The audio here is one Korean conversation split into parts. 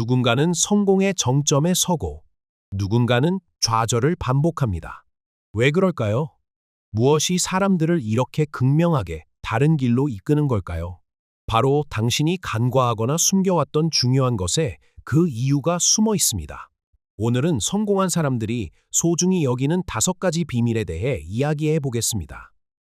누군가는 성공의 정점에 서고 누군가는 좌절을 반복합니다. 왜 그럴까요? 무엇이 사람들을 이렇게 극명하게 다른 길로 이끄는 걸까요? 바로 당신이 간과하거나 숨겨왔던 중요한 것에 그 이유가 숨어 있습니다. 오늘은 성공한 사람들이 소중히 여기는 5가지 비밀에 대해 이야기해 보겠습니다.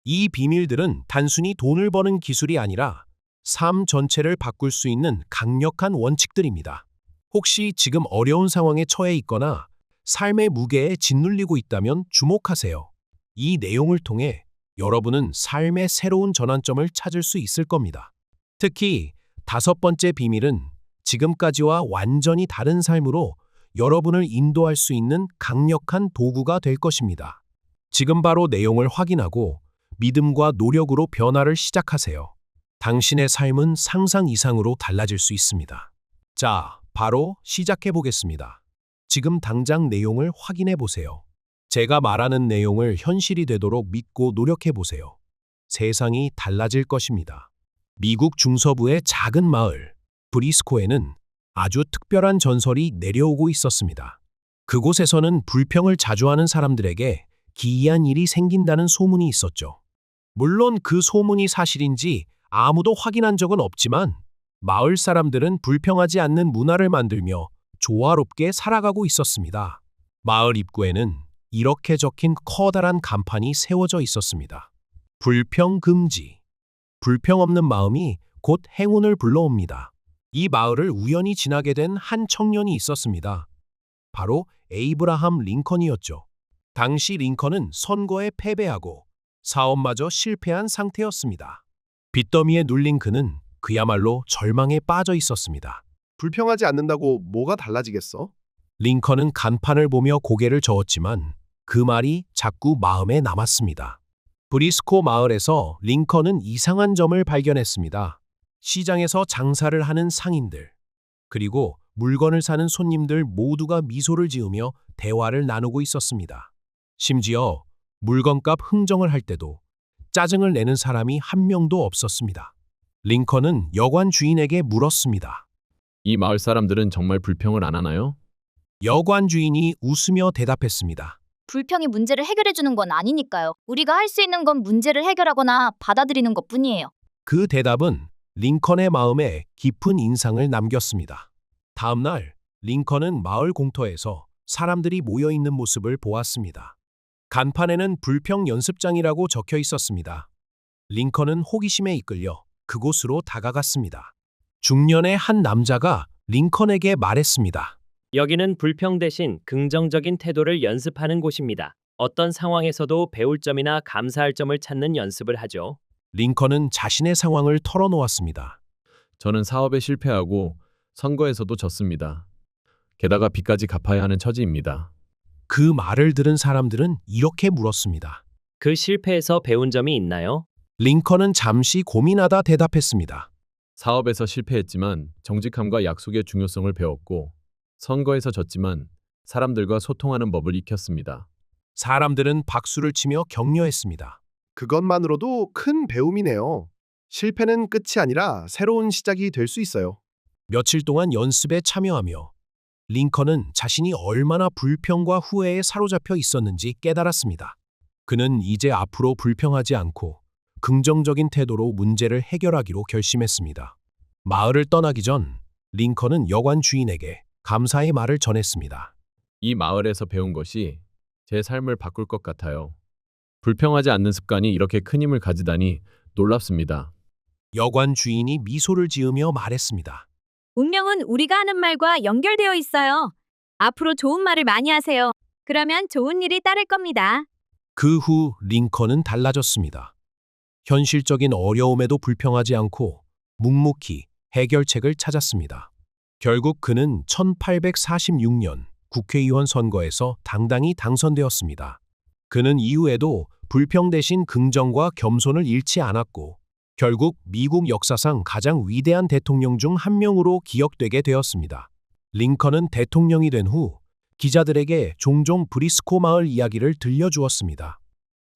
이 비밀들은 단순히 돈을 버는 기술이 아니라 삶 전체를 바꿀 수 있는 강력한 원칙들입니다. 혹시 지금 어려운 상황에 처해 있거나 삶의 무게에 짓눌리고 있다면 주목하세요. 이 내용을 통해 여러분은 삶의 새로운 전환점을 찾을 수 있을 겁니다. 특히 5번째 비밀은 지금까지와 완전히 다른 삶으로 여러분을 인도할 수 있는 강력한 도구가 될 것입니다. 지금 바로 내용을 확인하고 믿음과 노력으로 변화를 시작하세요. 당신의 삶은 상상 이상으로 달라질 수 있습니다. 자, 바로 시작해 보겠습니다. 지금 당장 내용을 확인해 보세요. 제가 말하는 내용을 현실이 되도록 믿고 노력해 보세요. 세상이 달라질 것입니다. 미국 중서부의 작은 마을, 브리스코에는 아주 특별한 전설이 내려오고 있었습니다. 그곳에서는 불평을 자주 하는 사람들에게 기이한 일이 생긴다는 소문이 있었죠. 물론 그 소문이 사실인지 아무도 확인한 적은 없지만 마을 사람들은 불평하지 않는 문화를 만들며 조화롭게 살아가고 있었습니다. 마을 입구에는 이렇게 적힌 커다란 간판이 세워져 있었습니다. 불평 금지. 불평 없는 마음이 곧 행운을 불러옵니다. 이 마을을 우연히 지나게 된 한 청년이 있었습니다. 바로 에이브라함 링컨이었죠. 당시 링컨은 선거에 패배하고 사업마저 실패한 상태였습니다. 빚더미에 눌린 그는 그야말로 절망에 빠져 있었습니다. 불평하지 않는다고 뭐가 달라지겠어? 링컨은 간판을 보며 고개를 저었지만 그 말이 자꾸 마음에 남았습니다. 브리스코 마을에서 링컨은 이상한 점을 발견했습니다. 시장에서 장사를 하는 상인들, 그리고 물건을 사는 손님들 모두가 미소를 지으며 대화를 나누고 있었습니다. 심지어 물건값 흥정을 할 때도 짜증을 내는 사람이 한 명도 없었습니다. 링컨은 여관 주인에게 물었습니다. 이 마을 사람들은 정말 불평을 안 하나요? 여관 주인이 웃으며 대답했습니다. 불평이 문제를 해결해 주는 건 아니니까요. 우리가 할 수 있는 건 문제를 해결하거나 받아들이는 것뿐이에요. 그 대답은 링컨의 마음에 깊은 인상을 남겼습니다. 다음 날 링컨은 마을 공터에서 사람들이 모여 있는 모습을 보았습니다. 간판에는 불평 연습장이라고 적혀 있었습니다. 링컨은 호기심에 이끌려 그곳으로 다가갔습니다. 중년의 한 남자가 링컨에게 말했습니다. 여기는 불평 대신 긍정적인 태도를 연습하는 곳입니다. 어떤 상황에서도 배울 점이나 감사할 점을 찾는 연습을 하죠. 링컨은 자신의 상황을 털어놓았습니다. 저는 사업에 실패하고 선거에서도 졌습니다. 게다가 빚까지 갚아야 하는 처지입니다. 그 말을 들은 사람들은 이렇게 물었습니다. 그 실패에서 배운 점이 있나요? 링컨은 잠시 고민하다 대답했습니다. 사업에서 실패했지만 정직함과 약속의 중요성을 배웠고 선거에서 졌지만 사람들과 소통하는 법을 익혔습니다. 사람들은 박수를 치며 격려했습니다. 그것만으로도 큰 배움이네요. 실패는 끝이 아니라 새로운 시작이 될 수 있어요. 며칠 동안 연습에 참여하며 링컨은 자신이 얼마나 불평과 후회에 사로잡혀 있었는지 깨달았습니다. 그는 이제 앞으로 불평하지 않고 긍정적인 태도로 문제를 해결하기로 결심했습니다. 마을을 떠나기 전 링컨은 여관 주인에게 감사의 말을 전했습니다. 이 마을에서 배운 것이 제 삶을 바꿀 것 같아요. 불평하지 않는 습관이 이렇게 큰 힘을 가지다니 놀랍습니다. 여관 주인이 미소를 지으며 말했습니다. 운명은 우리가 하는 말과 연결되어 있어요. 앞으로 좋은 말을 많이 하세요. 그러면 좋은 일이 따를 겁니다. 그 후 링컨은 달라졌습니다. 현실적인 어려움에도 불평하지 않고 묵묵히 해결책을 찾았습니다. 결국 그는 1846년 국회의원 선거에서 당당히 당선되었습니다. 그는 이후에도 불평 대신 긍정과 겸손을 잃지 않았고 결국 미국 역사상 가장 위대한 대통령 중 한 명으로 기억되게 되었습니다. 링컨은 대통령이 된 후 기자들에게 종종 브리스코 마을 이야기를 들려주었습니다.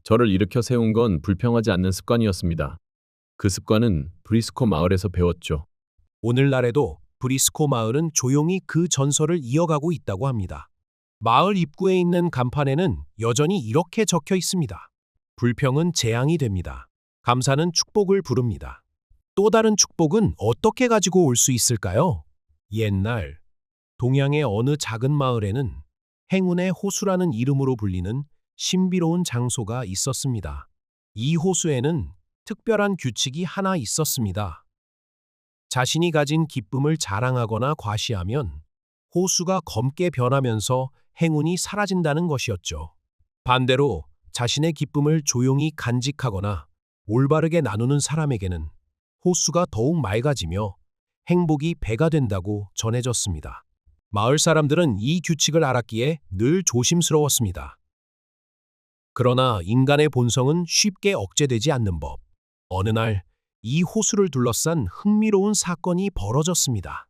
저를 일으켜 세운 건 불평하지 않는 습관이었습니다. 그 습관은 브리스코 마을에서 배웠죠. 오늘날에도 브리스코 마을은 조용히 그 전설을 이어가고 있다고 합니다. 마을 입구에 있는 간판에는 여전히 이렇게 적혀 있습니다. 불평은 재앙이 됩니다. 감사는 축복을 부릅니다. 또 다른 축복은 어떻게 가지고 올 수 있을까요? 옛날 동양의 어느 작은 마을에는 행운의 호수라는 이름으로 불리는 신비로운 장소가 있었습니다. 이 호수에는 특별한 규칙이 하나 있었습니다. 자신이 가진 기쁨을 자랑하거나 과시하면 호수가 검게 변하면서 행운이 사라진다는 것이었죠. 반대로 자신의 기쁨을 조용히 간직하거나 올바르게 나누는 사람에게는 호수가 더욱 맑아지며 행복이 배가 된다고 전해졌습니다. 마을 사람들은 이 규칙을 알았기에 늘 조심스러웠습니다. 그러나 인간의 본성은 쉽게 억제되지 않는 법. 어느 날 이 호수를 둘러싼 흥미로운 사건이 벌어졌습니다.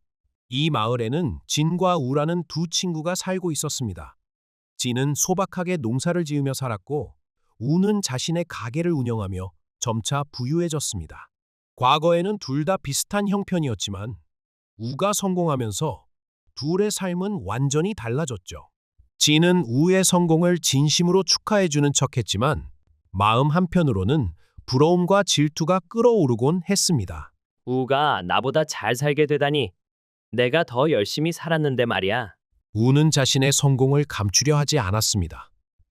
이 마을에는 진과 우라는 두 친구가 살고 있었습니다. 진은 소박하게 농사를 지으며 살았고 우는 자신의 가게를 운영하며 점차 부유해졌습니다. 과거에는 둘 다 비슷한 형편이었지만 우가 성공하면서 둘의 삶은 완전히 달라졌죠. 진은 우의 성공을 진심으로 축하해주는 척했지만 마음 한편으로는 부러움과 질투가 끓어오르곤 했습니다. 우가 나보다 잘 살게 되다니. 내가 더 열심히 살았는데 말이야. 우는 자신의 성공을 감추려 하지 않았습니다.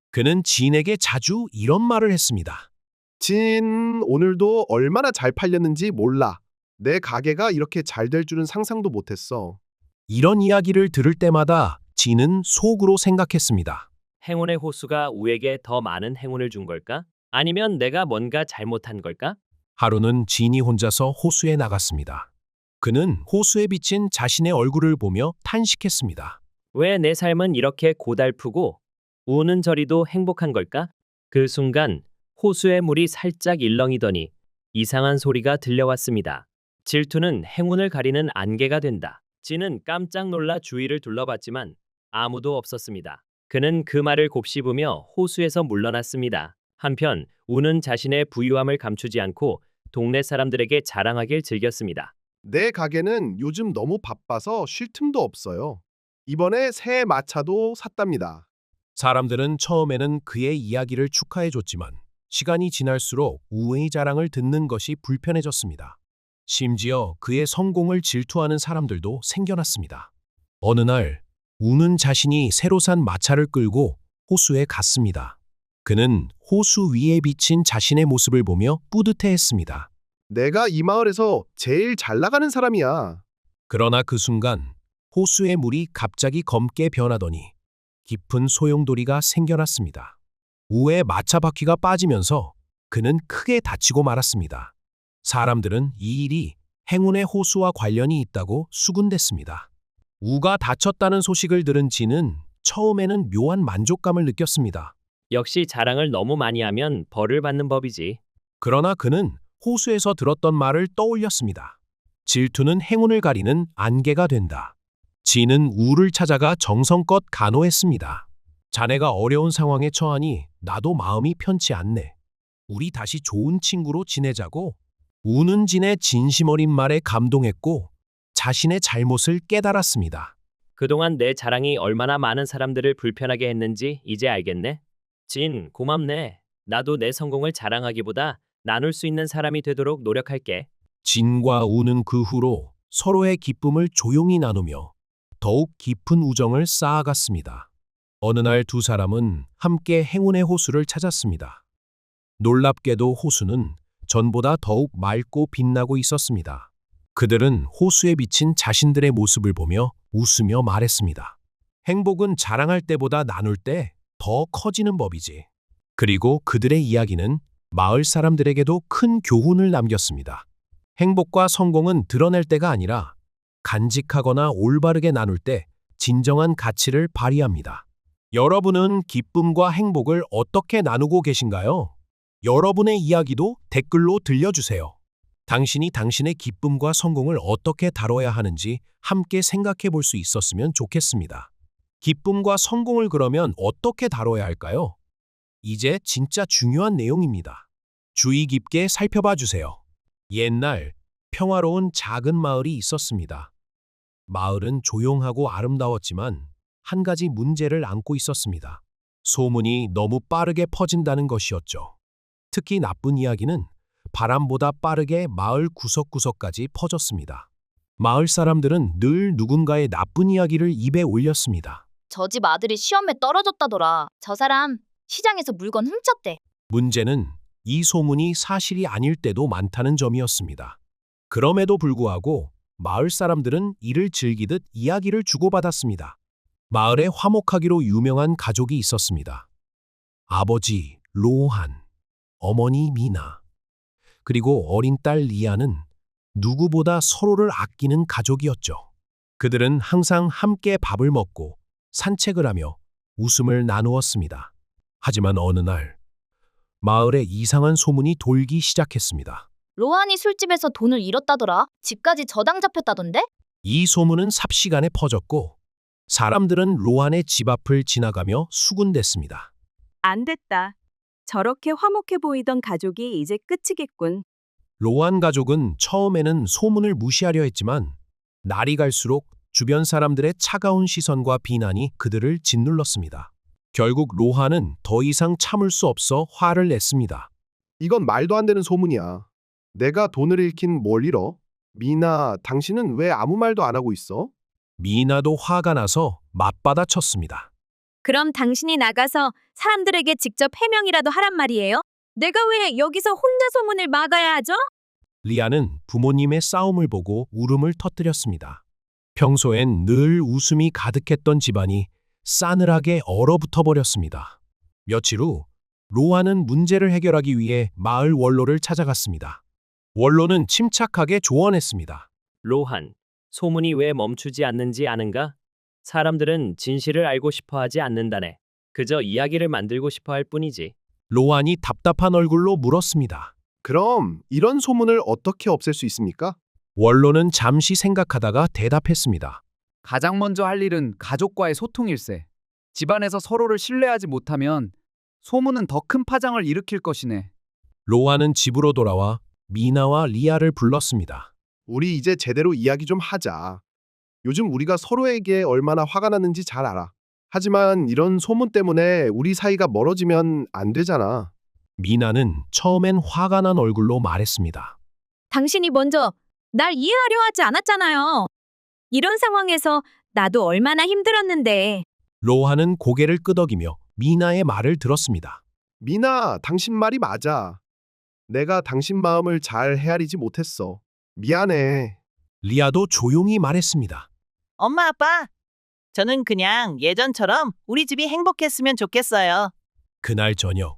그는 진에게 자주 이런 말을 했습니다. 진, 오늘도 얼마나 잘 팔렸는지 몰라. 내 가게가 이렇게 잘 될 줄은 상상도 못했어. 이런 이야기를 들을 때마다 진은 속으로 생각했습니다. 행운의 호수가 우에게 더 많은 행운을 준 걸까? 아니면 내가 뭔가 잘못한 걸까? 하루는 진이 혼자서 호수에 나갔습니다. 그는 호수에 비친 자신의 얼굴을 보며 탄식했습니다. 왜 내 삶은 이렇게 고달프고 우는 저리도 행복한 걸까? 그 순간 호수의 물이 살짝 일렁이더니 이상한 소리가 들려왔습니다. 질투는 행운을 가리는 안개가 된다. 진은 깜짝 놀라 주위를 둘러봤지만 아무도 없었습니다. 그는 그 말을 곱씹으며 호수에서 물러났습니다. 한편 우는 자신의 부유함을 감추지 않고 동네 사람들에게 자랑하길 즐겼습니다. 내 가게는 요즘 너무 바빠서 쉴 틈도 없어요. 이번에 새 마차도 샀답니다. 사람들은 처음에는 그의 이야기를 축하해줬지만 시간이 지날수록 우의 자랑을 듣는 것이 불편해졌습니다. 심지어 그의 성공을 질투하는 사람들도 생겨났습니다. 어느 날 우는 자신이 새로 산 마차를 끌고 호수에 갔습니다. 그는 호수 위에 비친 자신의 모습을 보며 뿌듯해했습니다. 내가 이 마을에서 제일 잘 나가는 사람이야. 그러나 그 순간 호수의 물이 갑자기 검게 변하더니 깊은 소용돌이가 생겨났습니다. 우의 마차 바퀴가 빠지면서 그는 크게 다치고 말았습니다. 사람들은 이 일이 행운의 호수와 관련이 있다고 수군댔습니다. 우가 다쳤다는 소식을 들은 진은 처음에는 묘한 만족감을 느꼈습니다. 역시 자랑을 너무 많이 하면 벌을 받는 법이지. 그러나 그는 호수에서 들었던 말을 떠올렸습니다. 질투는 행운을 가리는 안개가 된다. 진은 우를 찾아가 정성껏 간호했습니다. 자네가 어려운 상황에 처하니 나도 마음이 편치 않네. 우리 다시 좋은 친구로 지내자고. 우는 진의 진심 어린 말에 감동했고 자신의 잘못을 깨달았습니다. 그동안 내 자랑이 얼마나 많은 사람들을 불편하게 했는지 이제 알겠네. 진, 고맙네. 나도 내 성공을 자랑하기보다 나눌 수 있는 사람이 되도록 노력할게. 진과 우는 그 후로 서로의 기쁨을 조용히 나누며 더욱 깊은 우정을 쌓아갔습니다. 어느 날 두 사람은 함께 행운의 호수를 찾았습니다. 놀랍게도 호수는 전보다 더욱 맑고 빛나고 있었습니다. 그들은 호수에 비친 자신들의 모습을 보며 웃으며 말했습니다. 행복은 자랑할 때보다 나눌 때 더 커지는 법이지. 그리고 그들의 이야기는 마을 사람들에게도 큰 교훈을 남겼습니다. 행복과 성공은 드러낼 때가 아니라 간직하거나 올바르게 나눌 때 진정한 가치를 발휘합니다. 여러분은 기쁨과 행복을 어떻게 나누고 계신가요? 여러분의 이야기도 댓글로 들려주세요. 당신이 당신의 기쁨과 성공을 어떻게 다뤄야 하는지 함께 생각해 볼 수 있었으면 좋겠습니다. 기쁨과 성공을 그러면 어떻게 다뤄야 할까요? 이제 진짜 중요한 내용입니다. 주의 깊게 살펴봐 주세요. 옛날 평화로운 작은 마을이 있었습니다. 마을은 조용하고 아름다웠지만 한 가지 문제를 안고 있었습니다. 소문이 너무 빠르게 퍼진다는 것이었죠. 특히 나쁜 이야기는 바람보다 빠르게 마을 구석구석까지 퍼졌습니다. 마을 사람들은 늘 누군가의 나쁜 이야기를 입에 올렸습니다. 저 집 아들이 시험에 떨어졌다더라. 저 사람 시장에서 물건 훔쳤대. 문제는 이 소문이 사실이 아닐 때도 많다는 점이었습니다. 그럼에도 불구하고 마을 사람들은 이를 즐기듯 이야기를 주고받았습니다. 마을에 화목하기로 유명한 가족이 있었습니다. 아버지 로한, 어머니 미나, 그리고 어린 딸 리아는 누구보다 서로를 아끼는 가족이었죠. 그들은 항상 함께 밥을 먹고 산책을 하며 웃음을 나누었습니다. 하지만 어느 날 마을에 이상한 소문이 돌기 시작했습니다. 로한이 술집에서 돈을 잃었다더라. 집까지 저당 잡혔다던데? 이 소문은 삽시간에 퍼졌고 사람들은 로한의 집 앞을 지나가며 수군댔습니다. 안 됐다. 저렇게 화목해 보이던 가족이 이제 끝이겠군. 로한 가족은 처음에는 소문을 무시하려 했지만 날이 갈수록 주변 사람들의 차가운 시선과 비난이 그들을 짓눌렀습니다. 결국 로한은 더 이상 참을 수 없어 화를 냈습니다. 이건 말도 안 되는 소문이야. 내가 돈을 잃긴 뭘 잃어? 미나, 당신은 왜 아무 말도 안 하고 있어? 미나도 화가 나서 맞받아쳤습니다. 그럼 당신이 나가서 사람들에게 직접 해명이라도 하란 말이에요? 내가 왜 여기서 혼자 소문을 막아야 하죠? 리아는 부모님의 싸움을 보고 울음을 터뜨렸습니다. 평소엔 늘 웃음이 가득했던 집안이 싸늘하게 얼어붙어 버렸습니다. 며칠 후 로한은 문제를 해결하기 위해 마을 원로를 찾아갔습니다. 원로는 침착하게 조언했습니다. 로한, 소문이 왜 멈추지 않는지 아는가? 사람들은 진실을 알고 싶어 하지 않는다네. 그저 이야기를 만들고 싶어 할 뿐이지. 로한이 답답한 얼굴로 물었습니다. 그럼 이런 소문을 어떻게 없앨 수 있습니까? 원로는 잠시 생각하다가 대답했습니다. 가장 먼저 할 일은 가족과의 소통일세. 집안에서 서로를 신뢰하지 못하면 소문은 더 큰 파장을 일으킬 것이네. 로한은 집으로 돌아와 미나와 리아를 불렀습니다. 우리 이제 제대로 이야기 좀 하자. 요즘 우리가 서로에게 얼마나 화가 났는지 잘 알아. 하지만 이런 소문 때문에 우리 사이가 멀어지면 안 되잖아. 미나는 처음엔 화가 난 얼굴로 말했습니다. 당신이 먼저 날 이해하려 하지 않았잖아요. 이런 상황에서 나도 얼마나 힘들었는데. 로한은 고개를 끄덕이며 미나의 말을 들었습니다. 미나, 당신 말이 맞아. 내가 당신 마음을 잘 헤아리지 못했어. 미안해. 리아도 조용히 말했습니다. 엄마, 아빠, 저는 그냥 예전처럼 우리 집이 행복했으면 좋겠어요. 그날 저녁,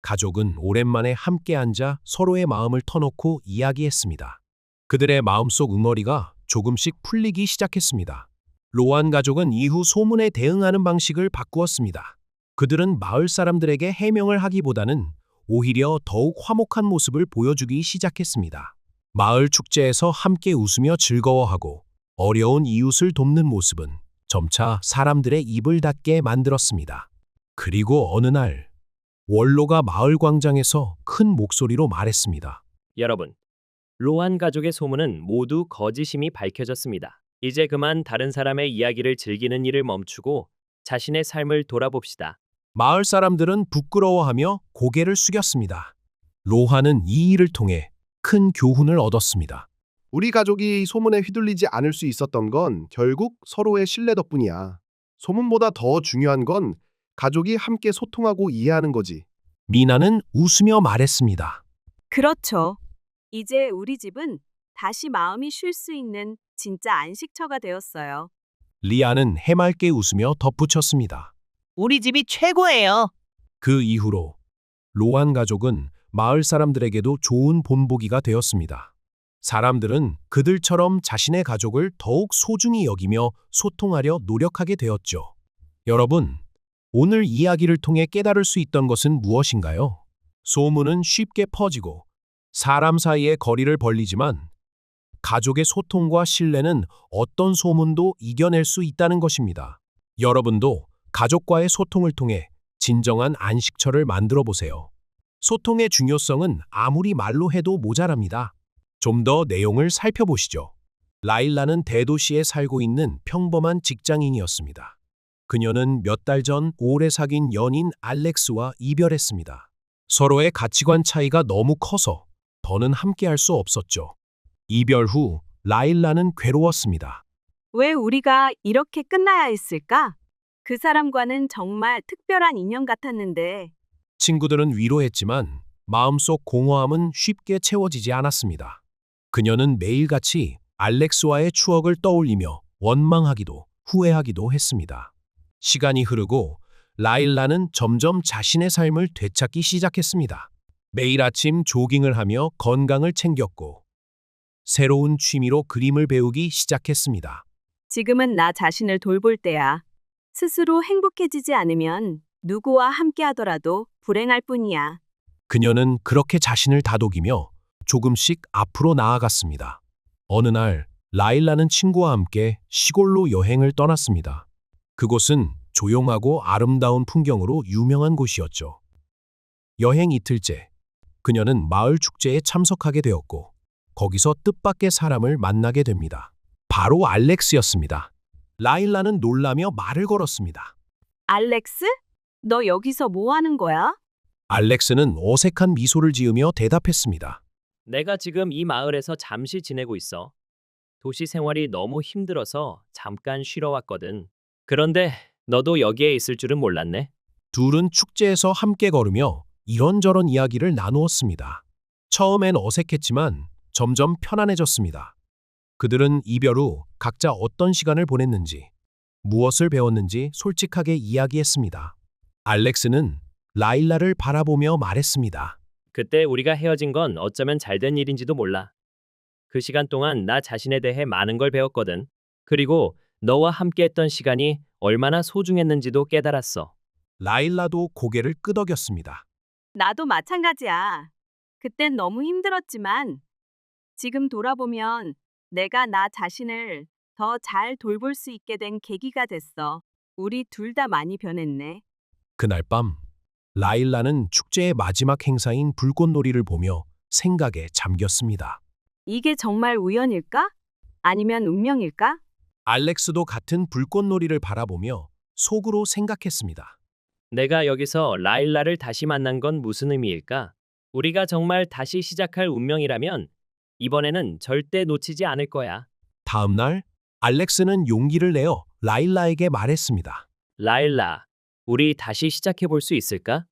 가족은 오랜만에 함께 앉아 서로의 마음을 터놓고 이야기했습니다. 그들의 마음속 응어리가 조금씩 풀리기 시작했습니다. 로한 가족은 이후 소문에 대응하는 방식을 바꾸었습니다. 그들은 마을 사람들에게 해명을 하기보다는 오히려 더욱 화목한 모습을 보여주기 시작했습니다. 마을 축제에서 함께 웃으며 즐거워하고 어려운 이웃을 돕는 모습은 점차 사람들의 입을 닫게 만들었습니다. 그리고 어느 날 원로가 마을 광장에서 큰 목소리로 말했습니다. 여러분, 로한 가족의 소문은 모두 거짓임이 밝혀졌습니다. 이제 그만 다른 사람의 이야기를 즐기는 일을 멈추고 자신의 삶을 돌아봅시다. 마을 사람들은 부끄러워하며 고개를 숙였습니다. 로한은 이 일을 통해 큰 교훈을 얻었습니다. 우리 가족이 소문에 휘둘리지 않을 수 있었던 건 결국 서로의 신뢰 덕분이야. 소문보다 더 중요한 건 가족이 함께 소통하고 이해하는 거지. 미나는 웃으며 말했습니다. 그렇죠. 이제 우리 집은 다시 마음이 쉴 수 있는 진짜 안식처가 되었어요. 리아는 해맑게 웃으며 덧붙였습니다. 우리 집이 최고예요. 그 이후로 로한 가족은 마을 사람들에게도 좋은 본보기가 되었습니다. 사람들은 그들처럼 자신의 가족을 더욱 소중히 여기며 소통하려 노력하게 되었죠. 여러분, 오늘 이야기를 통해 깨달을 수 있던 것은 무엇인가요? 소문은 쉽게 퍼지고 사람 사이의 거리를 벌리지만 가족의 소통과 신뢰는 어떤 소문도 이겨낼 수 있다는 것입니다. 여러분도 가족과의 소통을 통해 진정한 안식처를 만들어 보세요. 소통의 중요성은 아무리 말로 해도 모자랍니다. 좀 더 내용을 살펴보시죠. 라일라는 대도시에 살고 있는 평범한 직장인이었습니다. 그녀는 몇 달 전 오래 사귄 연인 알렉스와 이별했습니다. 서로의 가치관 차이가 너무 커서 더는 함께할 수 없었죠. 이별 후 라일라는 괴로웠습니다. 왜 우리가 이렇게 끝나야 했을까? 그 사람과는 정말 특별한 인연 같았는데. 친구들은 위로했지만 마음속 공허함은 쉽게 채워지지 않았습니다. 그녀는 매일같이 알렉스와의 추억을 떠올리며 원망하기도 후회하기도 했습니다. 시간이 흐르고 라일라는 점점 자신의 삶을 되찾기 시작했습니다. 매일 아침 조깅을 하며 건강을 챙겼고 새로운 취미로 그림을 배우기 시작했습니다. 지금은 나 자신을 돌볼 때야. 스스로 행복해지지 않으면 누구와 함께 하더라도 불행할 뿐이야. 그녀는 그렇게 자신을 다독이며 조금씩 앞으로 나아갔습니다. 어느 날 라일라는 친구와 함께 시골로 여행을 떠났습니다. 그곳은 조용하고 아름다운 풍경으로 유명한 곳이었죠. 여행 이틀째, 그녀는 마을 축제에 참석하게 되었고 거기서 뜻밖의 사람을 만나게 됩니다. 바로 알렉스였습니다. 라일라는 놀라며 말을 걸었습니다. 알렉스? 너 여기서 뭐 하는 거야? 알렉스는 어색한 미소를 지으며 대답했습니다. 내가 지금 이 마을에서 잠시 지내고 있어. 도시 생활이 너무 힘들어서 잠깐 쉬러 왔거든. 그런데 너도 여기에 있을 줄은 몰랐네. 둘은 축제에서 함께 걸으며 이런저런 이야기를 나누었습니다. 처음엔 어색했지만 점점 편안해졌습니다. 그들은 이별 후 각자 어떤 시간을 보냈는지, 무엇을 배웠는지 솔직하게 이야기했습니다. 알렉스는 라일라를 바라보며 말했습니다. 그때 우리가 헤어진 건 어쩌면 잘된 일인지도 몰라. 그 시간 동안 나 자신에 대해 많은 걸 배웠거든. 그리고 너와 함께했던 시간이 얼마나 소중했는지도 깨달았어. 라일라도 고개를 끄덕였습니다. 나도 마찬가지야. 그땐 너무 힘들었지만 지금 돌아보면 내가 나 자신을 더 잘 돌볼 수 있게 된 계기가 됐어. 우리 둘 다 많이 변했네. 그날 밤 라일라는 축제의 마지막 행사인 불꽃놀이를 보며 생각에 잠겼습니다. 이게 정말 우연일까? 아니면 운명일까? 알렉스도 같은 불꽃놀이를 바라보며 속으로 생각했습니다. 내가 여기서 라일라를 다시 만난 건 무슨 의미일까? 우리가 정말 다시 시작할 운명이라면 이번에는 절대 놓치지 않을 거야. 다음 날 알렉스는 용기를 내어 라일라에게 말했습니다. 라일라, 우리 다시 시작해 볼 수 있을까?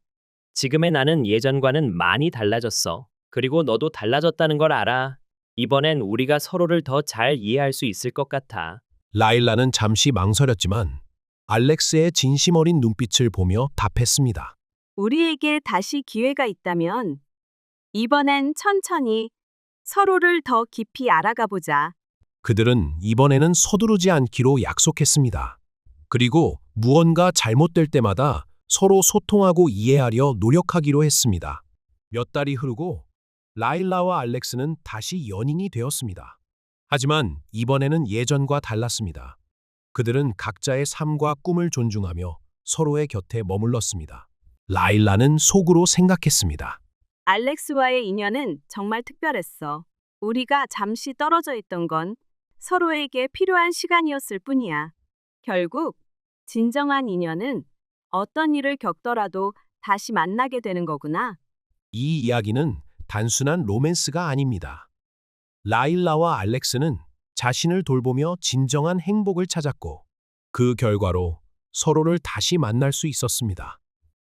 지금의 나는 예전과는 많이 달라졌어. 그리고 너도 달라졌다는 걸 알아. 이번엔 우리가 서로를 더 잘 이해할 수 있을 것 같아. 라일라는 잠시 망설였지만 알렉스의 진심 어린 눈빛을 보며 답했습니다. 우리에게 다시 기회가 있다면 이번엔 천천히 서로를 더 깊이 알아가 보자. 그들은 이번에는 서두르지 않기로 약속했습니다. 그리고 무언가 잘못될 때마다 서로 소통하고 이해하려 노력하기로 했습니다. 몇 달이 흐르고 라일라와 알렉스는 다시 연인이 되었습니다. 하지만 이번에는 예전과 달랐습니다. 그들은 각자의 삶과 꿈을 존중하며 서로의 곁에 머물렀습니다. 라일라는 속으로 생각했습니다. 알렉스와의 인연은 정말 특별했어. 우리가 잠시 떨어져 있던 건 서로에게 필요한 시간이었을 뿐이야. 결국 진정한 인연은 어떤 일을 겪더라도 다시 만나게 되는 거구나. 이 이야기는 단순한 로맨스가 아닙니다. 라일라와 알렉스는 자신을 돌보며 진정한 행복을 찾았고 그 결과로 서로를 다시 만날 수 있었습니다.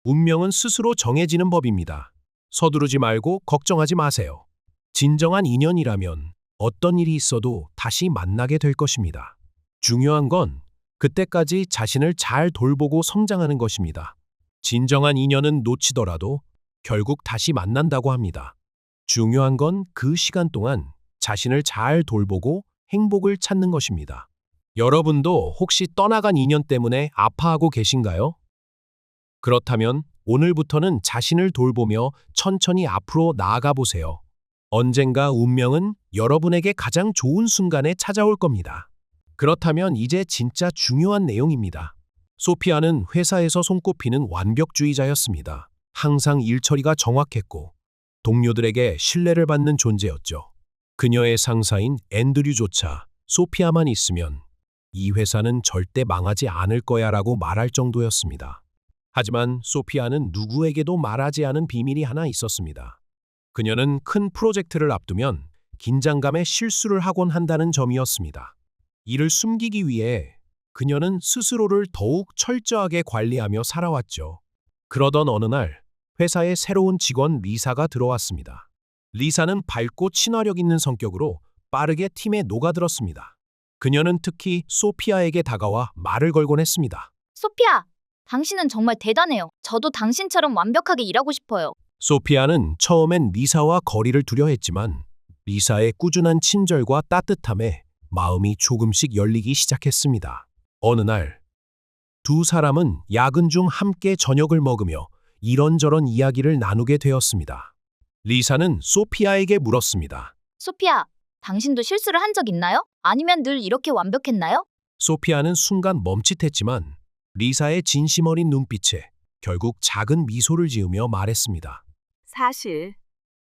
운명은 스스로 정해지는 법입니다. 서두르지 말고 걱정하지 마세요. 진정한 인연이라면 어떤 일이 있어도 다시 만나게 될 것입니다. 중요한 건 그때까지 자신을 잘 돌보고 성장하는 것입니다. 진정한 인연은 놓치더라도 결국 다시 만난다고 합니다. 중요한 건 그 시간 동안 자신을 잘 돌보고 행복을 찾는 것입니다. 여러분도 혹시 떠나간 인연 때문에 아파하고 계신가요? 그렇다면 오늘부터는 자신을 돌보며 천천히 앞으로 나아가 보세요. 언젠가 운명은 여러분에게 가장 좋은 순간에 찾아올 겁니다. 그렇다면 이제 진짜 중요한 내용입니다. 소피아는 회사에서 손꼽히는 완벽주의자였습니다. 항상 일 처리가 정확했고 동료들에게 신뢰를 받는 존재였죠. 그녀의 상사인 앤드류조차 소피아만 있으면 이 회사는 절대 망하지 않을 거야라고 말할 정도였습니다. 하지만 소피아는 누구에게도 말하지 않은 비밀이 하나 있었습니다. 그녀는 큰 프로젝트를 앞두면 긴장감에 실수를 하곤 한다는 점이었습니다. 이를 숨기기 위해 그녀는 스스로를 더욱 철저하게 관리하며 살아왔죠. 그러던 어느 날 회사에 새로운 직원 리사가 들어왔습니다. 리사는 밝고 친화력 있는 성격으로 빠르게 팀에 녹아들었습니다. 그녀는 특히 소피아에게 다가와 말을 걸곤 했습니다. 소피아, 당신은 정말 대단해요. 저도 당신처럼 완벽하게 일하고 싶어요. 소피아는 처음엔 리사와 거리를 두려 했지만 리사의 꾸준한 친절과 따뜻함에 마음이 조금씩 열리기 시작했습니다. 어느 날 두 사람은 야근 중 함께 저녁을 먹으며 이런저런 이야기를 나누게 되었습니다. 리사는 소피아에게 물었습니다. 소피아, 당신도 실수를 한 적 있나요? 아니면 늘 이렇게 완벽했나요? 소피아는 순간 멈칫했지만 리사의 진심 어린 눈빛에 결국 작은 미소를 지으며 말했습니다. 사실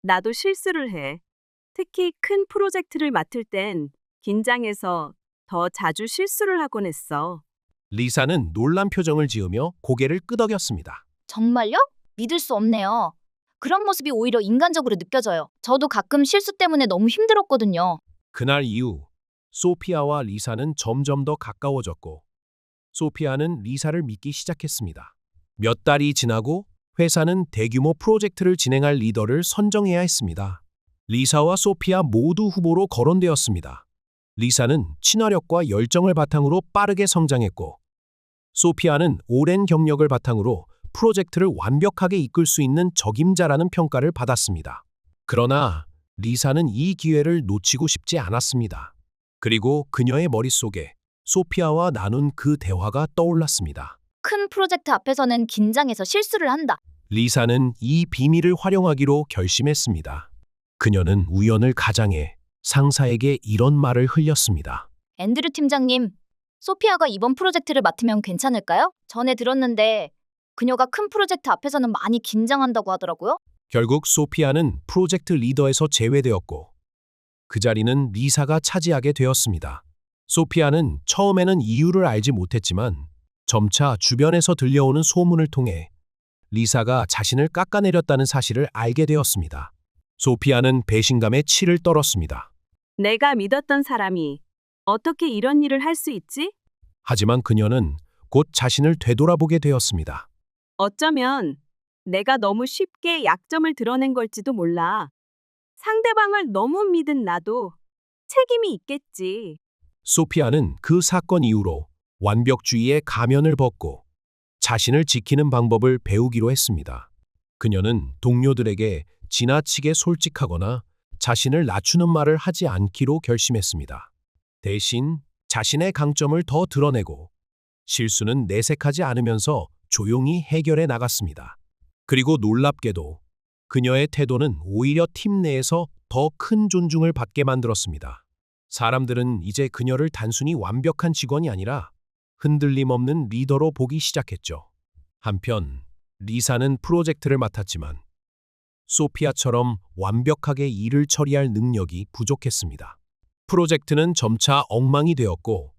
나도 실수를 해. 특히 큰 프로젝트를 맡을 땐 긴장해서 더 자주 실수를 하곤 했어. 리사는 놀란 표정을 지으며 고개를 끄덕였습니다. 정말요? 믿을 수 없네요. 그런 모습이 오히려 인간적으로 느껴져요. 저도 가끔 실수 때문에 너무 힘들었거든요. 그날 이후 소피아와 리사는 점점 더 가까워졌고 소피아는 리사를 믿기 시작했습니다. 몇 달이 지나고 회사는 대규모 프로젝트를 진행할 리더를 선정해야 했습니다. 리사와 소피아 모두 후보로 거론되었습니다. 리사는 친화력과 열정을 바탕으로 빠르게 성장했고 소피아는 오랜 경력을 바탕으로 프로젝트를 완벽하게 이끌 수 있는 적임자라는 평가를 받았습니다. 그러나 리사는 이 기회를 놓치고 싶지 않았습니다. 그리고 그녀의 머릿속에 소피아와 나눈 그 대화가 떠올랐습니다. 큰 프로젝트 앞에서는 긴장해서 실수를 한다. 리사는 이 비밀을 활용하기로 결심했습니다. 그녀는 우연을 가장해 상사에게 이런 말을 흘렸습니다. 앤드류 팀장님, 소피아가 이번 프로젝트를 맡으면 괜찮을까요? 전에 들었는데 그녀가 큰 프로젝트 앞에서는 많이 긴장한다고 하더라고요. 결국 소피아는 프로젝트 리더에서 제외되었고 그 자리는 리사가 차지하게 되었습니다. 소피아는 처음에는 이유를 알지 못했지만 점차 주변에서 들려오는 소문을 통해 리사가 자신을 깎아내렸다는 사실을 알게 되었습니다. 소피아는 배신감에 치를 떨었습니다. 내가 믿었던 사람이 어떻게 이런 일을 할 수 있지? 하지만 그녀는 곧 자신을 되돌아보게 되었습니다. 어쩌면 내가 너무 쉽게 약점을 드러낸 걸지도 몰라. 상대방을 너무 믿은 나도 책임이 있겠지. 소피아는 그 사건 이후로 완벽주의의 가면을 벗고 자신을 지키는 방법을 배우기로 했습니다. 그녀는 동료들에게 지나치게 솔직하거나 자신을 낮추는 말을 하지 않기로 결심했습니다. 대신 자신의 강점을 더 드러내고 실수는 내색하지 않으면서 조용히 해결해 나갔습니다. 그리고 놀랍게도 그녀의 태도는 오히려 팀 내에서 더 큰 존중을 받게 만들었습니다. 사람들은 이제 그녀를 단순히 완벽한 직원이 아니라 흔들림 없는 리더로 보기 시작했죠. 한편 리사는 프로젝트를 맡았지만 소피아처럼 완벽하게 일을 처리할 능력이 부족했습니다. 프로젝트는 점차 엉망이 되었고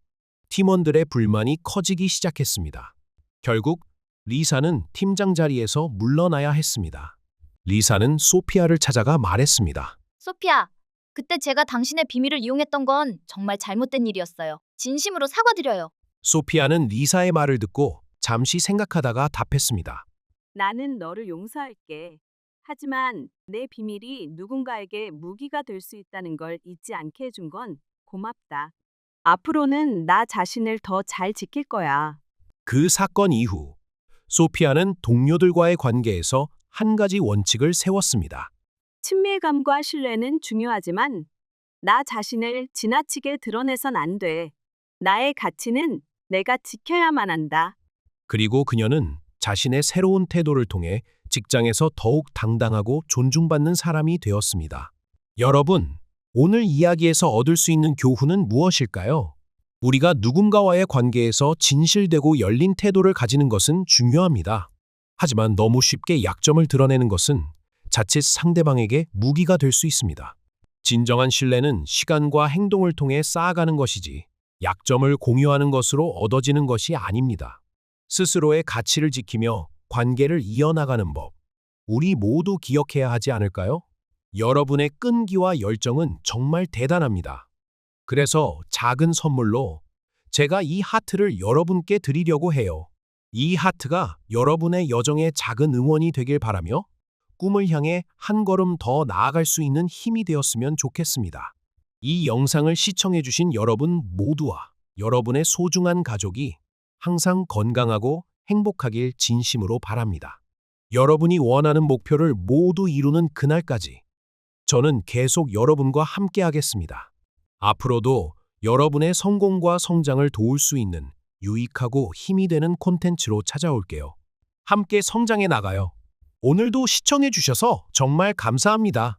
팀원들의 불만이 커지기 시작했습니다. 결국 리사는 팀장 자리에서 물러나야 했습니다. 리사는 소피아를 찾아가 말했습니다. 소피아, 그때 제가 당신의 비밀을 이용했던 건 정말 잘못된 일이었어요. 진심으로 사과드려요. 소피아는 리사의 말을 듣고 잠시 생각하다가 답했습니다. 나는 너를 용서할게. 하지만 내 비밀이 누군가에게 무기가 될 수 있다는 걸 잊지 않게 해준 건 고맙다. 앞으로는 나 자신을 더 잘 지킬 거야. 그 사건 이후 소피아는 동료들과의 관계에서 한 가지 원칙을 세웠습니다. 친밀감과 신뢰는 중요하지만 나 자신을 지나치게 드러내선 안 돼. 나의 가치는 내가 지켜야만 한다. 그리고 그녀는 자신의 새로운 태도를 통해 직장에서 더욱 당당하고 존중받는 사람이 되었습니다. 여러분, 오늘 이야기에서 얻을 수 있는 교훈은 무엇일까요? 우리가 누군가와의 관계에서 진실되고 열린 태도를 가지는 것은 중요합니다. 하지만 너무 쉽게 약점을 드러내는 것은 자칫 상대방에게 무기가 될 수 있습니다. 진정한 신뢰는 시간과 행동을 통해 쌓아가는 것이지 약점을 공유하는 것으로 얻어지는 것이 아닙니다. 스스로의 가치를 지키며 관계를 이어나가는 법. 우리 모두 기억해야 하지 않을까요? 여러분의 끈기와 열정은 정말 대단합니다. 그래서 작은 선물로 제가 이 하트를 여러분께 드리려고 해요. 이 하트가 여러분의 여정에 작은 응원이 되길 바라며 꿈을 향해 한 걸음 더 나아갈 수 있는 힘이 되었으면 좋겠습니다. 이 영상을 시청해주신 여러분 모두와 여러분의 소중한 가족이 항상 건강하고 행복하길 진심으로 바랍니다. 여러분이 원하는 목표를 모두 이루는 그날까지 저는 계속 여러분과 함께 하겠습니다. 앞으로도 여러분의 성공과 성장을 도울 수 있는 유익하고 힘이 되는 콘텐츠로 찾아올게요. 함께 성장해 나가요. 오늘도 시청해 주셔서 정말 감사합니다.